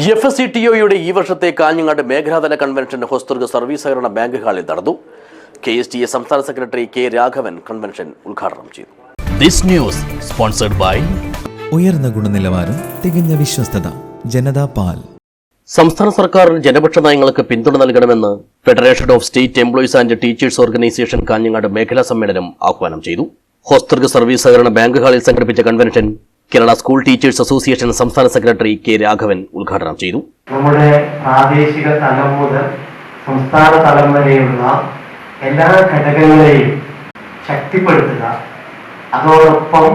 FSCTOയുടെ ഈ വർഷത്തെ Kanhangad മേഖലാതല convention Hosdurg service സഹകരണ ബാങ്ക് ഹാളിൽ നടന്നു. KSTA സംസ്ഥാന സെക്രട്ടറി K. രാഘവൻ കൺവെൻഷൻ ഉദ്ഘാടനം ചെയ്തു. This news sponsored by ഉയർന്ന ഗുണനിലവാരം, തികഞ്ഞ വിശ്വസ്തത, ജനതാ പാൽ. സംസ്ഥാന സർക്കാർ ജനപക്ഷ നയങ്ങൾക്ക് പിന്തുണ നൽകണമെന്ന് federation of state employees and teachers organisation Kanhangad മേഖലാ സമ്മേളനം ആഹ്വാനം ചെയ്തു. ഹോസ്ദുർഗ് സർവീസ് സഹകരണ ബാങ്ക് ഹാളിൽ സംഘടിപ്പിച്ച convention Kerala school teachers association സംസ്ഥാന സെക്രട്ടറി K. രാഘവൻ ഉദ്ഘാടനം ചെയ്തു. നമ്മുടെ പ്രാദേശിക തലം മുതൽ സംസ്ഥാന തലം വരെയുള്ള എല്ലാ ഘടകങ്ങളെയും ശക്തിപ്പെടുത്തുക, അതോടൊപ്പം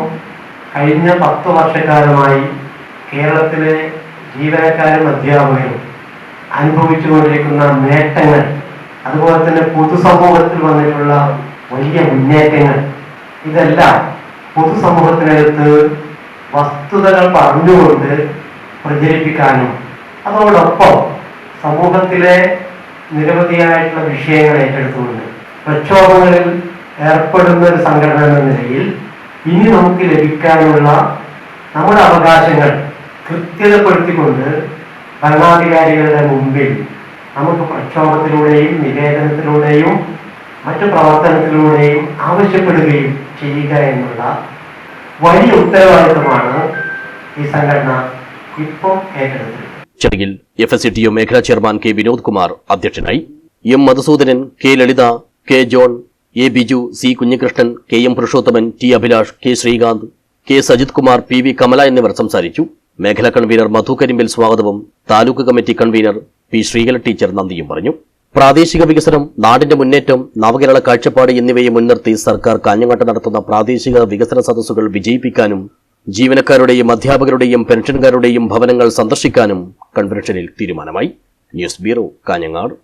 കഴിഞ്ഞ 10 വർഷക്കാലമായി കേരളത്തിലെ ജീവനക്കാരും അധ്യാപകരും അനുഭവിച്ചുകൊണ്ടിരിക്കുന്ന നേട്ടങ്ങൾ, അതുപോലെ തന്നെ പൊതുസമൂഹത്തിൽ വന്നിട്ടുള്ള വലിയ മുന്നേറ്റങ്ങൾ, ഇതെല്ലാം പൊതുസമൂഹത്തിനടുത്ത് വസ്തുതകൾ പറഞ്ഞുകൊണ്ട് പ്രചരിപ്പിക്കാനും അതോടൊപ്പം സമൂഹത്തിലെ നിരവധിയായിട്ടുള്ള വിഷയങ്ങൾ ഏറ്റെടുത്തുകൊണ്ട് പ്രക്ഷോഭങ്ങളിൽ ഏർപ്പെടുന്ന ഒരു സംഘടന എന്ന നിലയിൽ ഇനി നമുക്ക് ലഭിക്കാനുള്ള നമ്മുടെ അവകാശങ്ങൾ കൃത്യതപ്പെടുത്തിക്കൊണ്ട് ഭരണാധികാരികളുടെ മുമ്പിൽ നമുക്ക് പ്രക്ഷോഭത്തിലൂടെയും നിവേദനത്തിലൂടെയും മറ്റു പ്രവർത്തനത്തിലൂടെയും ആവശ്യപ്പെടുകയും ചെയ്യുക എന്നുള്ള വലിയ ഉത്തരവാദിത്തമാണ് ഈ സംഘടന ഇപ്പോൾ ഏറ്റെടുത്തത്. ചടങ്ങിൽ FSCTO മേഖലാ ചെയർമാൻ K. വിനോദ് കുമാർ അധ്യക്ഷനായി. M. Madhusoodanan, K. Lalitha, K. John, A. Biju, C. Kunhikrishnan, K. M. Purushothaman, T. Abhilash, K. Sreekanth, K. Sajith Kumar, P. V. Kamala എന്നിവർ സംസാരിച്ചു. മേഖലാ കൺവീനർ മധു കരിമ്പിൽ സ്വാഗതവും taluk committee convener P. Sreekala teacher നന്ദിയും പറഞ്ഞു. പ്രാദേശിക വികസനം, നാടിന്റെ മുന്നേറ്റം, നവകേരള കാഴ്ചപ്പാട് എന്നിവയെ മുൻനിർത്തി സർക്കാർ കാഞ്ഞങ്ങാട്ട് നടത്തുന്ന പ്രാദേശിക വികസന സദസ്സുകൾ വിജയിപ്പിക്കാനും ജീവനക്കാരുടെയും അധ്യാപകരുടെയും പെൻഷൻകാരുടെയും ഭവനങ്ങൾ സന്ദർശിക്കാനും കൺവെൻഷനിൽ തീരുമാനമായി. News bureau, Kanhangad.